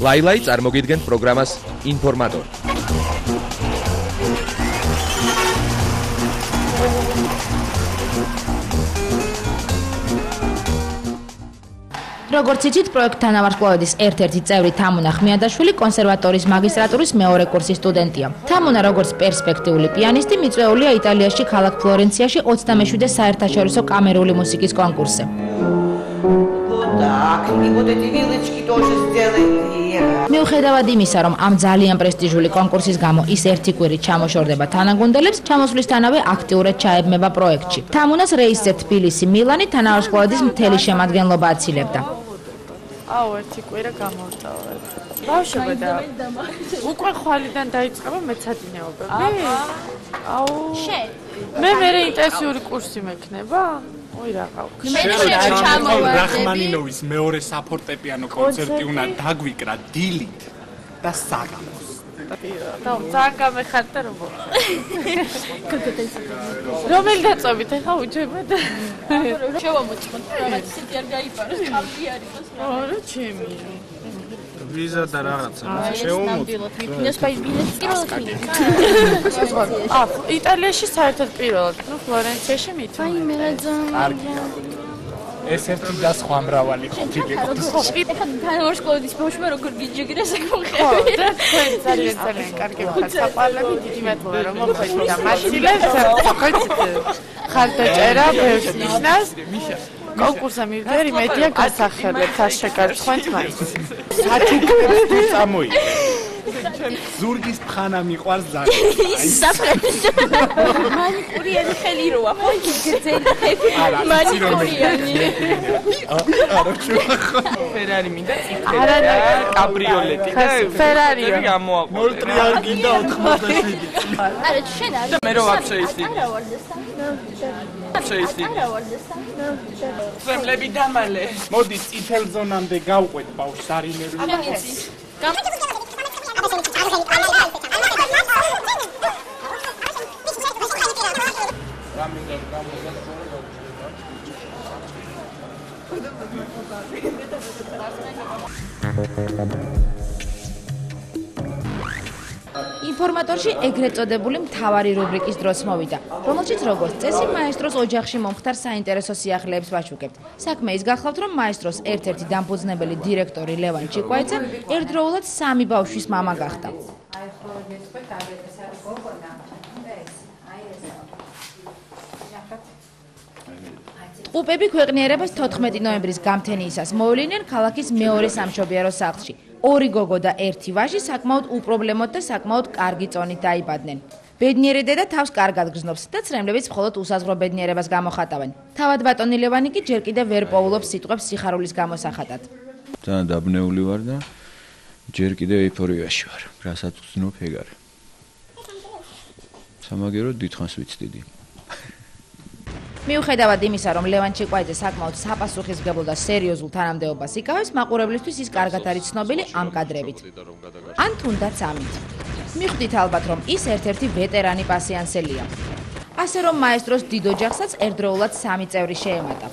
ლაილაი წარმოგიდგენთ პროგრამას ინფორმატორი. როგორც იცით, პროექტ თანავარსკვლავედის ერთ-ერთი წევრი თამუნა ხმიადაშვილი კონსერვატორიის მაგისტრატურის მეორე კურსის სტუდენტია. თამუნა როგორც პერსპექტიული პიანისტი მიწვეულია იტალიაში ქალაქ ფლორენციაში 27-დე საერთაშორისო კამერული მუსიკის კონკურსზე. მიუხედავად იმისა, რომ ამ ძალიან პრესტიჟული კონკურსის გამო ის ერთი კვირით ჩამოშორდება თანაგუნდელებს, ჩამოსვლისთანავე აქტიურად ჩაებმება პროექტში. თამუნას რეისზე თბილისი, მილანი თანავარსკვლავედის მთელი შემადგენლობა აცილებდა. ერთი კვირა გამოვწავალ. ბავშვობა და უკვე ხვალიდან დაიწყება მეცადინეობები? მე ინტენსიური კურსი მექნება? ой რაღა. რახმანინოვის მეორე საფორტეპიანო კონცერტი უნდა დაგვიკრა დილით და საღამოს. და გამეხარდა როგორ. რომელი დაწობით ახლა უჯებად? შევამოწმოთ, რაღაც ისეთი არ გაიპაროს, ხალხი არის ეს. რა ჩემი. ვიზა და რაღაცა შევამოწმოთ. მიფინეს ფაი ბილეტი იტალიაში საერთოდ პირველად, ფლორენციაში მით. აი მე რა ძალიან. ეს ერთი და სხვა მრავალი ყოფილიყო. ეხლა თანავარსკვლავედის ბავშვმა როგორ გიჯიგრეს აქ მოხები. ხო, და თქვენ ძალიან კარგი ხართ საპარლამი, დიდი მადლობა რომ მოხვედით და მაშილებს ხარ დაჭერა ბევრს ნიშნავს. კონკურსზე მივდივარ, იმედია გასახელებს, არ შეგარცხვენთ მაინც. საჩუქრებს წამოიღე. ზურგის ფხანა მიყვარს ძალიან. საფრთხე. მანიკურიანი ხელი როა, ხო? გრძელი ხელი. მანიკურიანი. ფერარი მინდა წითელი. არა, კაბრიოლეტი და ფერარიო გამოაყო. მოლტრი არ გინდა 87. არა, შენ არ. მე რო ვაფშე ისინი. არა ვარდესთან. ვაფშე ისინი. არა ვარდესთან. ფემლები დამალე. მოდი წითელ ზონამდე გავყვეთ ბავშვს არინები. ამიცი. ინფორმატორში ეგრეთ წოდებული მთავარი რუბრიკის დროს მოვიდა, რომელშიც როგორც წესი მაესტროს ოჯახში მომხდარ საინტერესო სიახლეებს ვაჩუქებთ. საქმე ის გახლავთ, რომ მაესტროს ერთ-ერთი დამფუძნებელი დირექტორი ლევან ჩიკვაიძე ერთდროულად 3 ბავშვის მამა გახდა. პუპები ქვეყნიერებას 14 ნოემბრის გამთენიისას მოვლინდნენ ქალაქის მეორე სამშობიარო სახლში. 2 გოგო და 1 ვაჟი საკმაოდ უპრობლემოდ და საკმაოდ კარგი წონით დაიბადნენ. ბედნიერი დედა თავს კარგად გრძნობს და ცრემლებიც მხოლოდ უსაზღვრო ბედნიერებას გამოხატავენ. თავად ბატონი ლევანი კი ჯერ კიდევ ვერ პოულობს სიტყვებს სიხარულის გამოსახატად. ძალიან დაბნეული ვარ და ჯერ კიდევ ეიფორიაში ვარ. რასაც ვცნობ ეგ არის. სამაგიეროდ დიდხანს ვიცდიდი. მიუხედავად იმისა, რომ ლევან ჩიკვაიძე საკმაოდ საპასუხისმგებლო და სერიოზულ თანამდებობას იკავებს, მაყურებლისთვის ის კარგად არის ცნობილი ამ კადრებით. ან თუნდაც ამით. მიხვდით ალბათ, რომ ის ერთ-ერთი ვეტერანი პასიანსელია. ასე რომ მაესტროს დიდ ოჯახსაც ერთდროულად 3 წევრი შეემატა.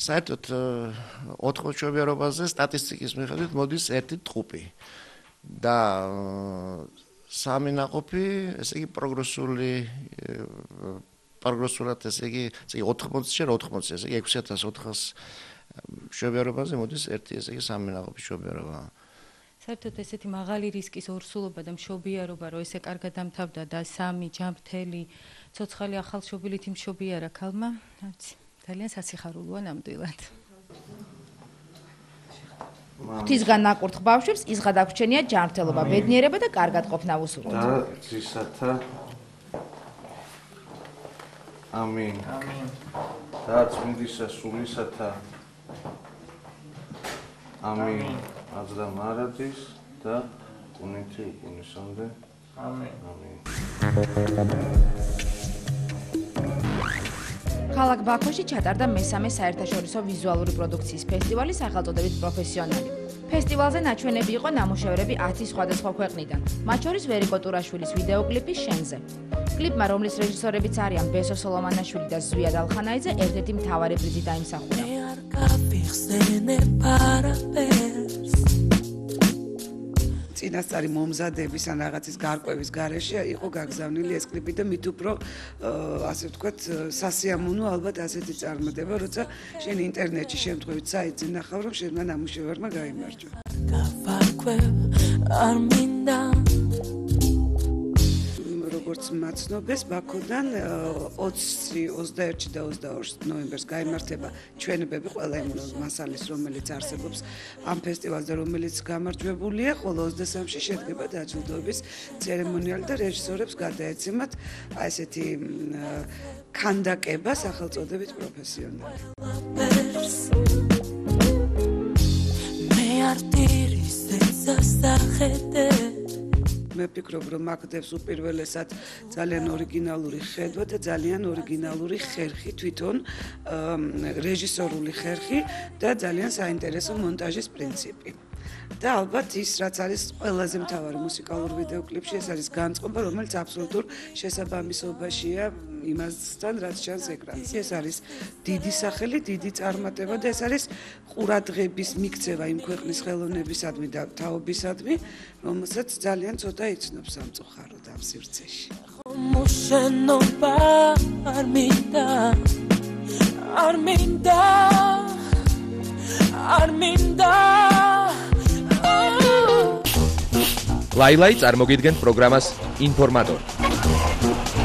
საერთოდ 4 მშობიარობაზე სტატისტიკის მიხედვით მოდის 1 ტყუპი. და 3 ნაყოფი, ესე იგი პროგრესულად, ესე იგი 80-ში 80, ესე იგი 6400 მშობიარობაზე მოდის 1, ესე იგი 3 ნაყოფი მშობიარობა. საერთოდ ესეთი მაღალი რისკის ორსულობა და მშობიარობა, რომ ესე კარგად დამთავრდა და 3 ჯანმრთელი ცოცხალი ახალშობილით იმშობიარა ქალმა, ძალიან სასიხარულოა ნამდვილად. ღვთისგან ნაკურთხ ბავშვებს ის გადაგვრჩენია ჯანმრთელობა, ბედნიერება და კარგად ყოფნა უსურვოთ. და ძისათა ამინ. და წმინდისა სულისათა ამინ. აზრა მარადის და კუნითი უკუნისამდე. ამინ. ამინ. ქალაქ ბაქოში ჩატარდა მესამე საერთაშორისო ვიზუალური პროდუქციის ფესტივალი სახელწოდებით პროფესიონალი. ფესტივალზე ნაჩვენები იყო ნამუშევრები 10 სხვადასხვა ქვეყნიდან, მათ შორის ვერიკო ტურაშვილის ვიდეოკლიპი შენზე. კლიპმა, რომლის რეჟისორებიც არიან ბესო სოლომანაშვილი და ზვიად ალხანაიძე, ერთ-ერთი მთავარი პრიზი დაიმსახურა. წინასწარი მომზადების ან რაღაცის გარკვევის გარეშე იყო გაგზავნილი ეს კლიპი და მით უფრო ასე ვთქვათ სასიამოვნო ალბათ ასეთი წარმატება, როცა შენ ინტერნეტში შემთხვევით საიტზე ნახავ, რომ შენმა ნამუშევარმა გაიმარჯვა. როგორც მაცნობეს ბაქოდან 20, 21 და 22 ნოემბერს გაიმართება ჩვენებები ყველა იმ მასალის, რომელიც არსებობს ამ ფესტივალზე, რომელიც გამარჯვებულია, ხოლო 23-ში შედგება დაჯილდოების ცერემონიალი და რეჟისორებს გადაეცემათ ესეთი ქანდაკება სახელწოდებით პროფესიონალი. მე ვფიქრობ, რომ მაგდებს უპირველესად ძალიან ორიგინალური ხედვა და ძალიან ორიგინალური ხერხი, თვითონ რეჟისორული ხერხი და ძალიან საინტერესო მონტაჟის პრინციპი. და ალბათ ის, რაც არის ყველაზე მთავარი მუსიკალურ ვიდეო კლიპში, ეს არის განწყობა, რომელიც აბსოლუტურ შესაბამისობაშია იმასთან, რაც ჩანს ეკრანზე. ეს არის დიდი სახელი, დიდი წარმატება და ეს არის ყურადღების მიქცევა იმ ქვეყნის ხელოვნებისადმი და თაობისადმი, რომელსაც ძალიან ცოტა იცნობს სამწუხაროდ ამ სივრცეში. ლაილაი წარმოგიდგენთ პროგრამას ინფორმატორი.